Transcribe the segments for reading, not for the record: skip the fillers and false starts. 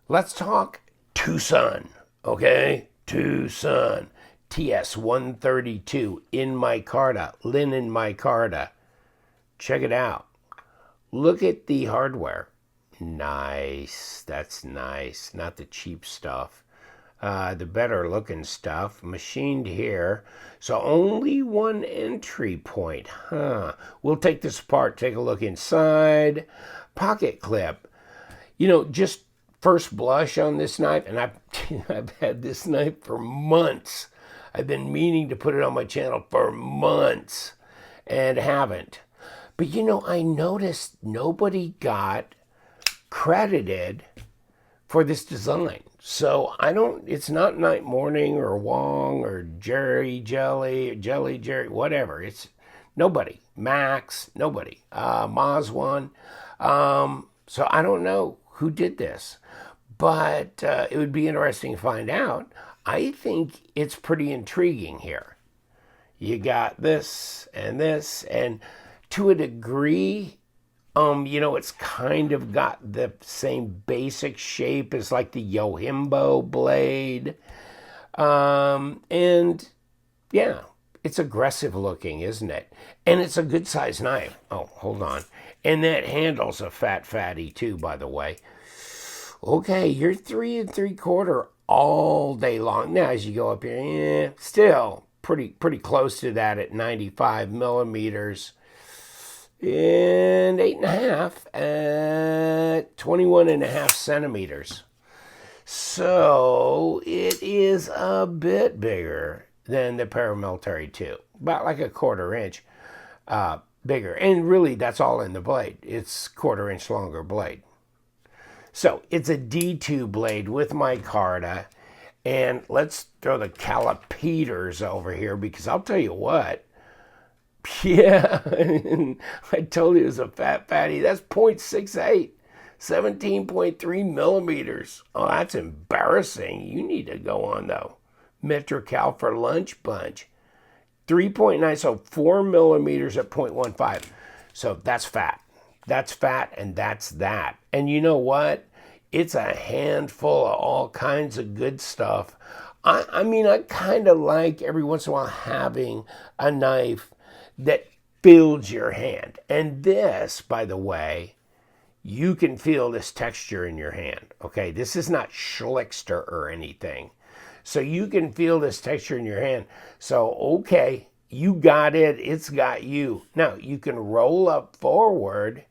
Let's talk TwoSun, okay? TwoSun TS132 in micarta, linen micarta. Check it out. Look at the hardware. Nice. That's nice. Not the cheap stuff. The better looking stuff. Machined here. So only one entry point. Huh. We'll take this apart, take a look inside. Pocket clip. You know, just first blush on this knife, and I've had this knife for months. I've been meaning to put it on my channel for months and haven't. But you know, I noticed nobody got credited for this design. So it's not Night Morning or Wong or Jerry Jelly, Jelly Jerry, whatever. It's nobody. Max, nobody. Mazwan. So I don't know who did this, but it would be interesting to find out. I think it's pretty intriguing here. You got this, and to a degree, you know, it's kind of got the same basic shape as like the Yohimbo blade. And yeah, it's aggressive looking, isn't it? And it's a good size knife. Oh, hold on. And that handle's a fatty too, by the way. Okay, you're 3 3/4 all day long. Now, as you go up here, still pretty close to that at 95 millimeters. And 8.5 at 21.5 centimeters. So it is a bit bigger than the Paramilitary 2, about like a 1/4 inch bigger. And really, that's all in the blade. It's 1/4 inch longer blade. So it's a D2 blade with micarta. And let's throw the calipers over here, because I'll tell you what. Yeah, I told you it was a fatty. That's 0.68, 17.3 millimeters. Oh, that's embarrassing. You need to go on, though. Metrocal for Lunch Bunch. 3.9, so 4 millimeters at 0.15. So that's fat. That's fat, and that's that. And you know what? It's a handful of all kinds of good stuff. I mean, I kind of like every once in a while having a knife that fills your hand. And this, by the way, you can feel this texture in your hand. Okay, this is not schlickster or anything. So you can feel this texture in your hand. So, okay, you got it. It's got you. Now, you can roll up forward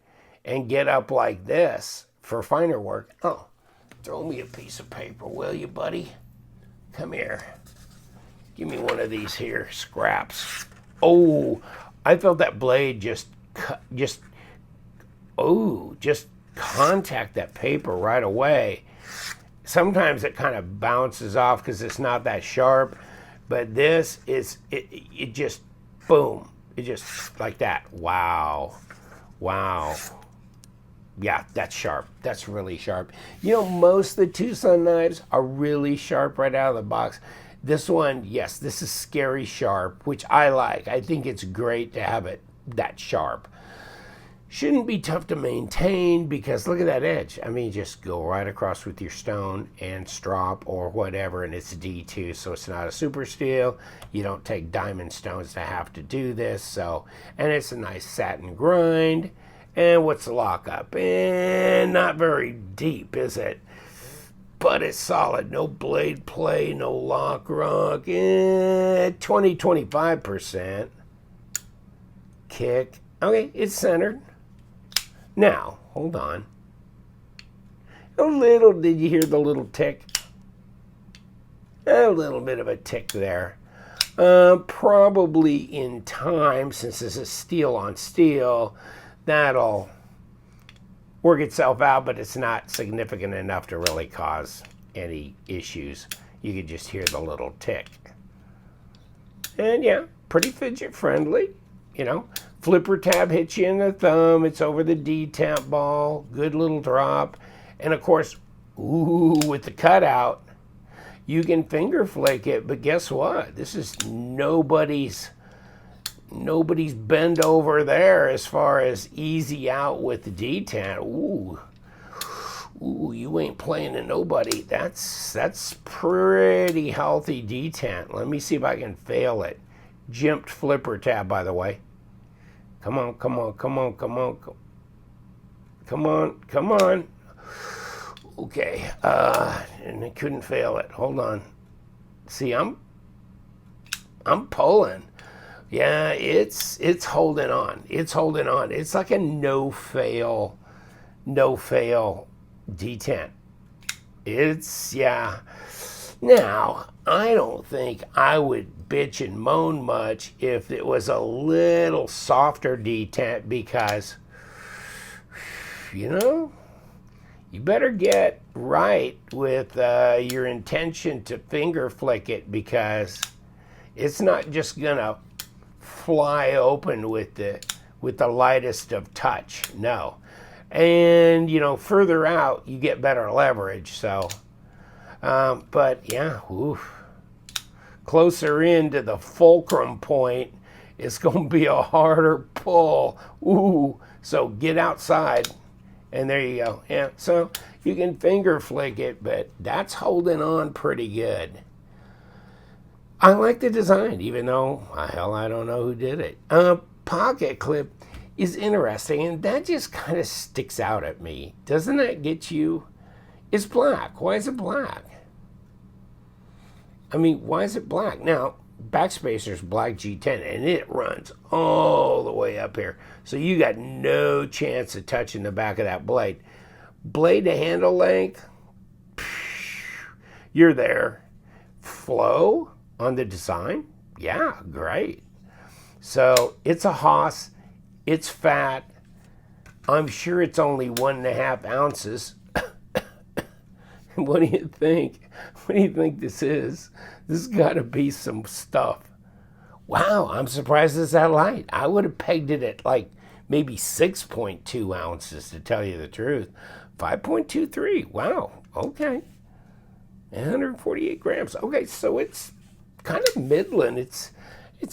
and get up like this for finer work. Oh, throw me a piece of paper, will you, buddy? Come here. Give me one of these here scraps. Oh, I felt that blade just contact that paper right away. Sometimes it kind of bounces off because it's not that sharp, but this is, it just, boom. It just like that. Wow. Yeah, that's sharp. That's really sharp. You know, most of the TwoSun knives are really sharp right out of the box. This one, yes, this is scary sharp, which I like. I think it's great to have it that sharp. Shouldn't be tough to maintain because look at that edge. I mean, just go right across with your stone and strop or whatever, and it's D2, so it's not a super steel. You don't take diamond stones to have to do this. So, and it's a nice satin grind. And what's the lockup? And not very deep, is it? But it's solid. No blade play, no lock rock. 20-25%. Kick. Okay, it's centered. Now, hold on. Did you hear the little tick? A little bit of a tick there. Probably in time, since this is steel on steel, that'll work itself out, but it's not significant enough to really cause any issues. You could just hear the little tick. And yeah, pretty fidget friendly, you know. Flipper tab hits you in the thumb. It's over the detent ball. Good little drop. And of course, ooh, with the cutout, you can finger flick it, but guess what? This is nobody's bend over there as far as easy out with the detent. Ooh, Ooh, you ain't playing to nobody. That's pretty healthy detent. Let me see if I can fail it. Jimped flipper tab, by the way. Come on, come on, come on, come on. Come on, come on. Okay, and I couldn't fail it. Hold on. See, I'm pulling. Yeah, it's holding on. It's holding on. It's like a no fail detent. It's, yeah. Now, I don't think I would bitch and moan much if it was a little softer detent because, you know, you better get right with your intention to finger flick it because it's not just gonna fly open with the lightest of touch. No. And, you know, further out, you get better leverage. So, but yeah, oof. Closer into the fulcrum point, it's going to be a harder pull. Ooh, so get outside. And there you go. Yeah, so you can finger flick it, but that's holding on pretty good. I like the design, even though, hell, I don't know who did it. Pocket clip is interesting, and that just kind of sticks out at me. Doesn't that get you? It's black. Why is it black? I mean, why is it black? Now, Backspacer's black G10, and it runs all the way up here. So you got no chance of touching the back of that blade. Blade to handle length, you're there. Flow on the design, yeah, great. So it's a Haas. It's fat. I'm sure it's only 1.5 ounces. What do you think? What do you think this is? This has got to be some stuff. Wow, I'm surprised it's that light. I would have pegged it at like maybe 6.2 ounces to tell you the truth. 5.23. Wow, okay. 148 grams. Okay, so it's kind of middling. It's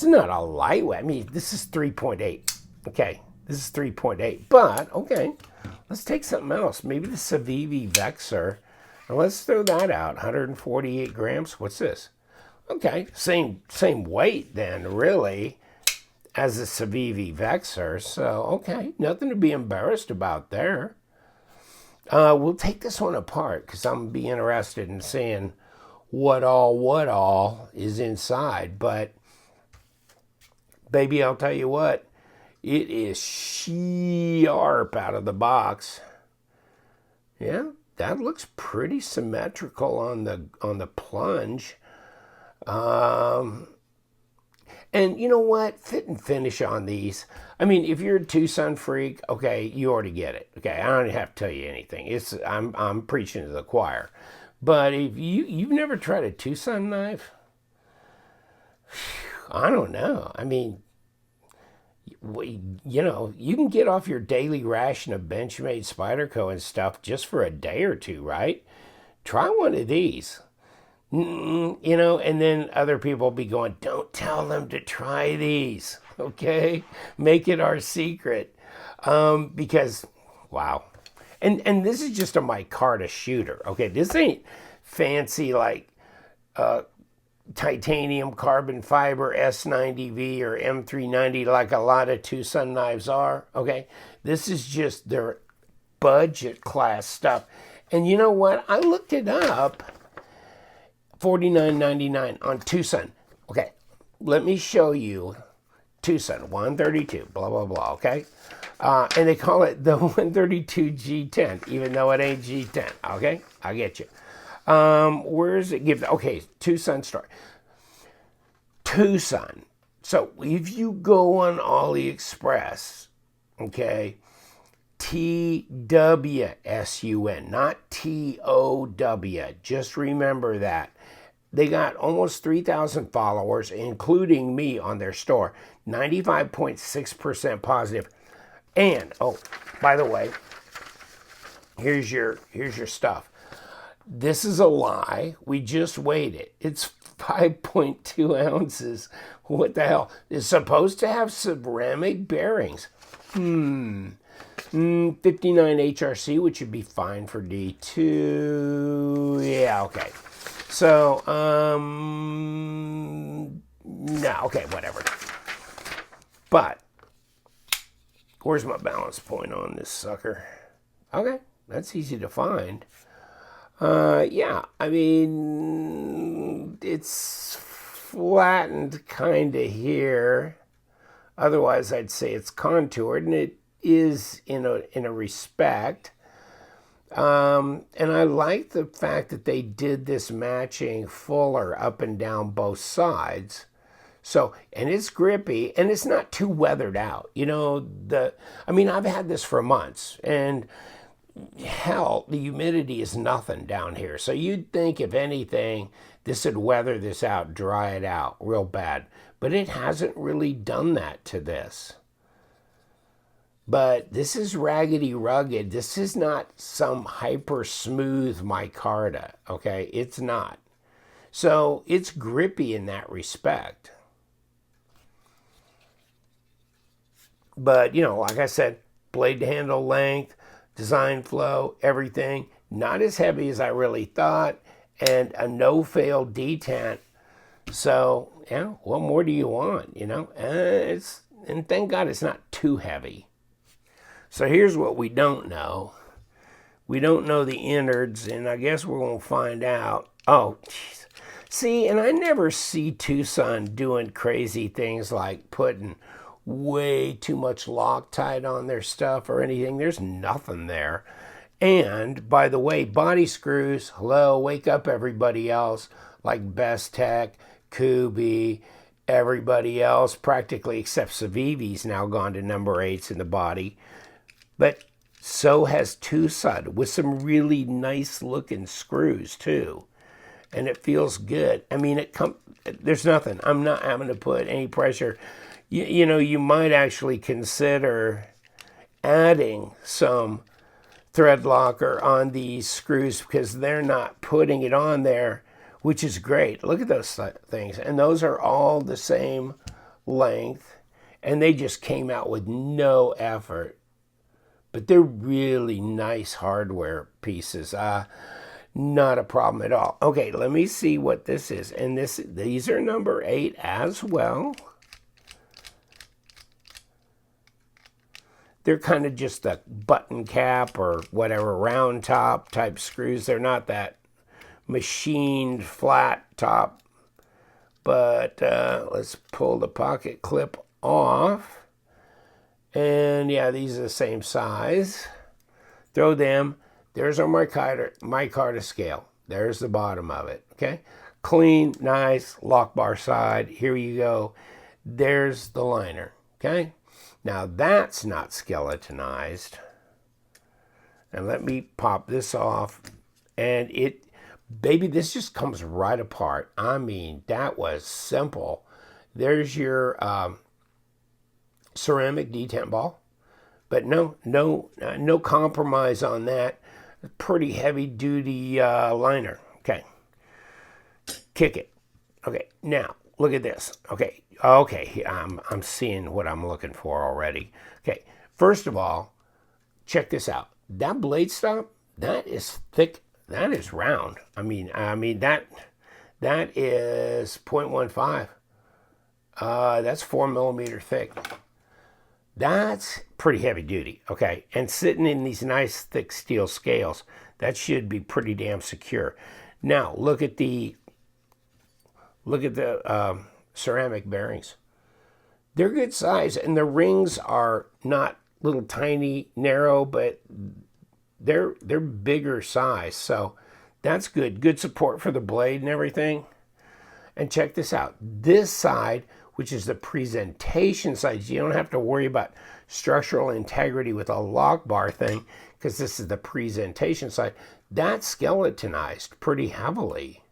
not a lightweight. I mean, this is 3.8. Okay, this is 3.8. But, okay, let's take something else. Maybe the Civivi Vexor. Now let's throw that out. 148 grams. What's this? Okay, same weight then, really, as the Civivi Vexor. So, okay, nothing to be embarrassed about there. We'll take this one apart because I'm going to be interested in seeing what all is inside. But, baby, I'll tell you what. It is sharp out of the box. Yeah, that looks pretty symmetrical on the plunge. And you know what? Fit and finish on these. I mean, if you're a TwoSun freak, okay, you already get it. Okay, I don't have to tell you anything. I'm preaching to the choir. But if you've never tried a TwoSun knife, I don't know. I mean, you know, you can get off your daily ration of Benchmade Spyderco and stuff just for a day or two, right? Try one of these. You know, and then other people will be going, don't tell them to try these, okay? Make it our secret. Because, wow. And this is just a micarta shooter, okay? This ain't fancy like titanium carbon fiber S90V or M390 like a lot of TwoSun knives are, okay? This is just their budget class stuff. And you know what? I looked it up. $49.99 on TwoSun. Okay, let me show you TwoSun 132, blah, blah, blah, okay? And they call it the 132 G10, even though it ain't G10, okay? I get you. Where is it? Okay, TwoSun store. TwoSun. So if you go on AliExpress, okay, TWSUN, not TOW. Just remember that. They got almost 3,000 followers, including me, on their store. 95.6% positive. And, oh, by the way, here's your stuff. This is a lie. We just weighed it. It's 5.2 ounces. What the hell? It's supposed to have ceramic bearings. 59 HRC, which would be fine for D2. Yeah, okay. So, no, okay, whatever. But, where's my balance point on this sucker? Okay, that's easy to find. Yeah, I mean, it's flattened kind of here. Otherwise, I'd say it's contoured, and it is in a respect. And I like the fact that they did this matching fuller up and down both sides. So, and it's grippy, and it's not too weathered out. You know, I mean, I've had this for months, and hell, the humidity is nothing down here. So you'd think, if anything, this would weather this out, dry it out real bad. But it hasn't really done that to this. But this is raggedy rugged. This is not some hyper smooth micarta, okay? It's not. So it's grippy in that respect. But, you know, like I said, blade to handle length, design flow, everything. Not as heavy as I really thought. And a no-fail detent. So, yeah, what more do you want, you know? And thank God it's not too heavy. So here's what we don't know. We don't know the innards, and I guess we're going to find out. Oh, geez. See, and I never see TwoSun doing crazy things like putting way too much Loctite on their stuff or anything. There's nothing there. And, by the way, body screws, hello, wake up everybody else, like Best Tech, Kubi, everybody else, practically except Civivi's now gone to number 8s in the body. But so has TwoSun with some really nice looking screws too. And it feels good. I mean, there's nothing. I'm not having to put any pressure. You know, you might actually consider adding some thread locker on these screws because they're not putting it on there, which is great. Look at those things. And those are all the same length. And they just came out with no effort. But they're really nice hardware pieces. Not a problem at all. Okay, let me see what this is. And these are number 8 as well. They're kind of just a button cap or whatever, round top type screws. They're not that machined flat top. But let's pull the pocket clip off. And yeah, these are the same size. Throw them. There's our micarta scale. There's the bottom of it, okay? Clean, nice, lock bar side. Here you go. There's the liner, okay? Now that's not skeletonized. And let me pop this off. And baby, this just comes right apart. I mean, that was simple. There's your ceramic detent ball. But no compromise on that. Pretty heavy duty liner. Okay. Kick it. Okay. Now look at this. Okay. I'm seeing what I'm looking for already. Okay. First of all, check this out. That blade stop, that is thick. That is round. I mean that is 0.15. That's 4 millimeter thick. That's pretty heavy duty, okay? And sitting in these nice thick steel scales, that should be pretty damn secure. Now, look at the ceramic bearings. They're good size, and the rings are not little tiny, narrow, but they're bigger size. So that's good. Good support for the blade and everything. And check this out. This side, which is the presentation side, you don't have to worry about structural integrity with a lock bar thing because this is the presentation side. That's skeletonized pretty heavily.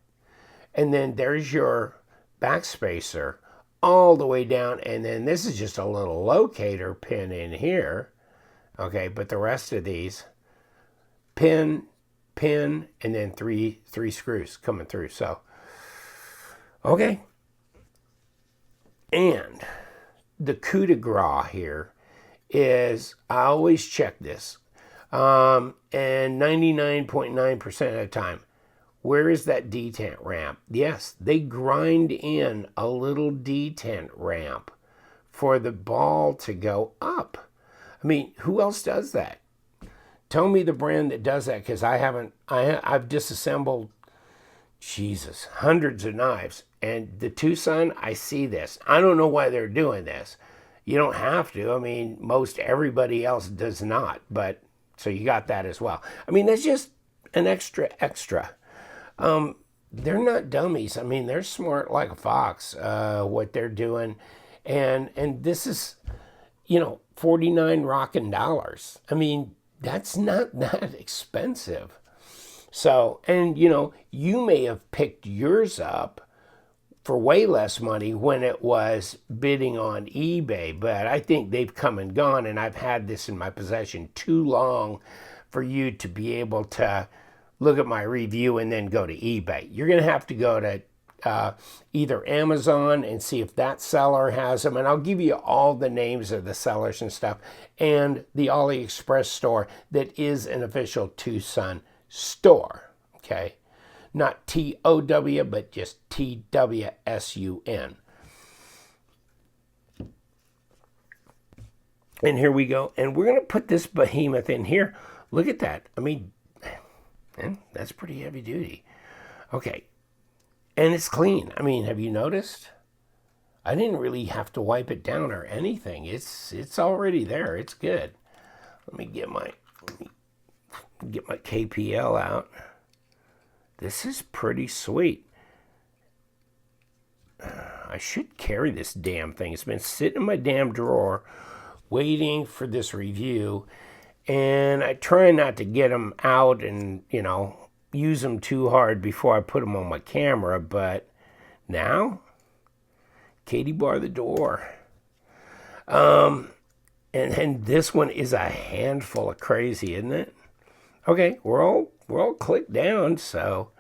And then there's your backspacer all the way down. And then this is just a little locator pin in here. Okay, but the rest of these, pin, and then three screws coming through. So, okay. And the coup de grace here is I always check this. And 99.9% of the time, where is that detent ramp? Yes, they grind in a little detent ramp for the ball to go up. I mean, who else does that? Tell me the brand that does that, because I've disassembled, Jesus, hundreds of knives. And the TwoSun, I see this. I don't know why they're doing this. You don't have to. I mean, most everybody else does not. But, so you got that as well. I mean, that's just an extra. They're not dummies. I mean, they're smart like a fox, what they're doing. And this is, you know, 49 rockin' dollars. I mean, that's not that expensive. So, and you know, you may have picked yours up for way less money when it was bidding on eBay, but I think they've come and gone, and I've had this in my possession too long for you to be able to look at my review and then go to eBay. You're going to have to go to either Amazon and see if that seller has them, and I'll give you all the names of the sellers and stuff, and the AliExpress store that is an official TwoSun store, okay? Not TOW, but just TWSUN. And here we go. And we're going to put this behemoth in here. Look at that. I mean, man, that's pretty heavy duty. Okay. And it's clean. I mean, have you noticed? I didn't really have to wipe it down or anything. It's already there. It's good. Let me get my KPL out. This is pretty sweet. I should carry this damn thing. It's been sitting in my damn drawer waiting for this review. And I try not to get them out and, you know, use them too hard before I put them on my camera. But now, Katie bar the door. And this one is a handful of crazy, isn't it? Okay, we're all clicked down, so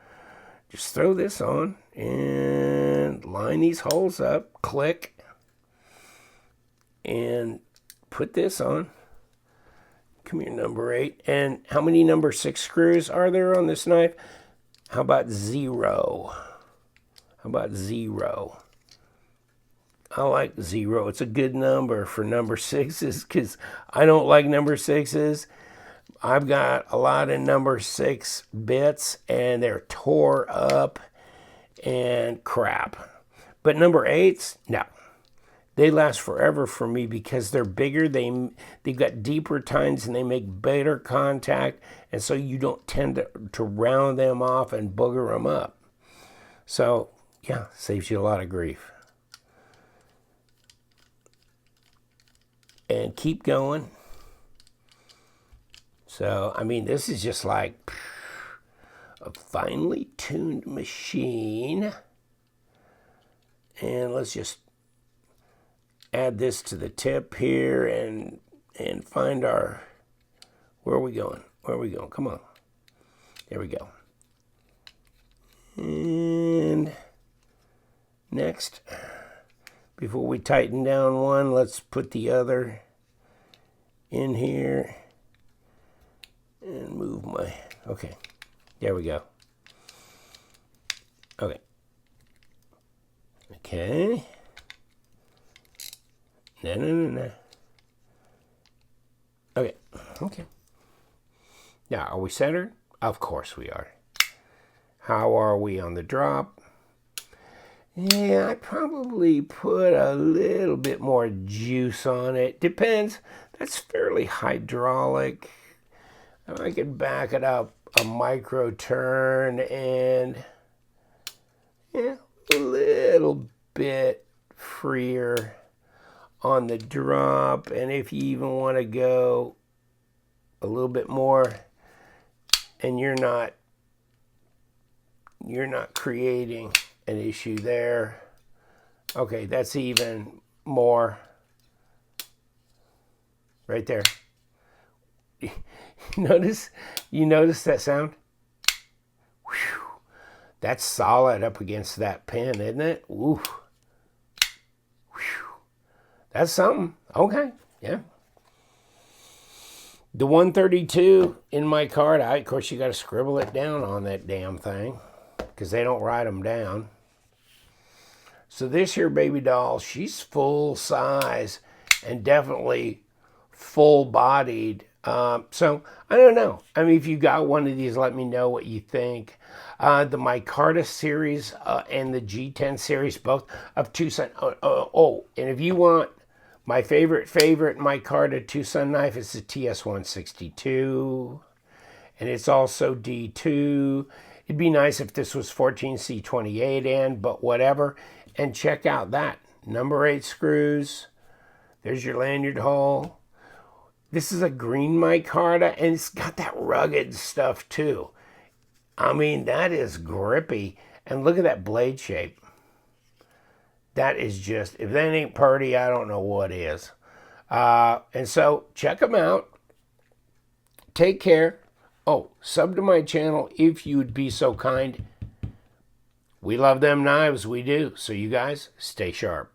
just throw this on and line these holes up, click, and put this on. Come here, number 8. And how many number 6 screws are there on this knife? How about 0? How about 0? I like 0. It's a good number for number 6s because I don't like number 6s. I've got a lot of number 6 bits and they're tore up and crap. But number 8s, no. They last forever for me because they're bigger. They've got deeper tines and they make better contact. And so you don't tend to round them off and booger them up. So, yeah, saves you a lot of grief. And keep going. So, I mean, this is just like a finely tuned machine. And let's just add this to the tip here and find our, where are we going? Where are we going? Come on. There we go. And next, before we tighten down one, let's put the other in here. And move my, okay, there we go. Okay. Okay. No. Okay. Now, are we centered? Of course we are. How are we on the drop? Yeah, I probably put a little bit more juice on it. Depends. That's fairly hydraulic. I could back it up a micro turn and yeah, a little bit freer on the drop. And if you even want to go a little bit more and you're not creating an issue there. Okay, that's even more right there. You notice that sound? Whew. That's solid up against that pin, isn't it? Ooh. Whew. That's something. Okay, yeah. The 132 in micarta, of course, you got to scribble it down on that damn thing because they don't write them down. So this here baby doll, she's full size and definitely full bodied. So I don't know. I mean, if you got one of these, let me know what you think. The micarta series and the G10 series, both of TwoSun. And if you want my favorite micarta TwoSun knife, it's the TS132, and it's also D2. It'd be nice if this was 14C28N, but whatever. And check out that. Number 8 screws. There's your lanyard hole. This is a green micarta, and it's got that rugged stuff too. I mean, that is grippy. And look at that blade shape. That is just, if that ain't pretty, I don't know what is. And so, check them out. Take care. Oh, sub to my channel if you would be so kind. We love them knives, we do. So you guys, stay sharp.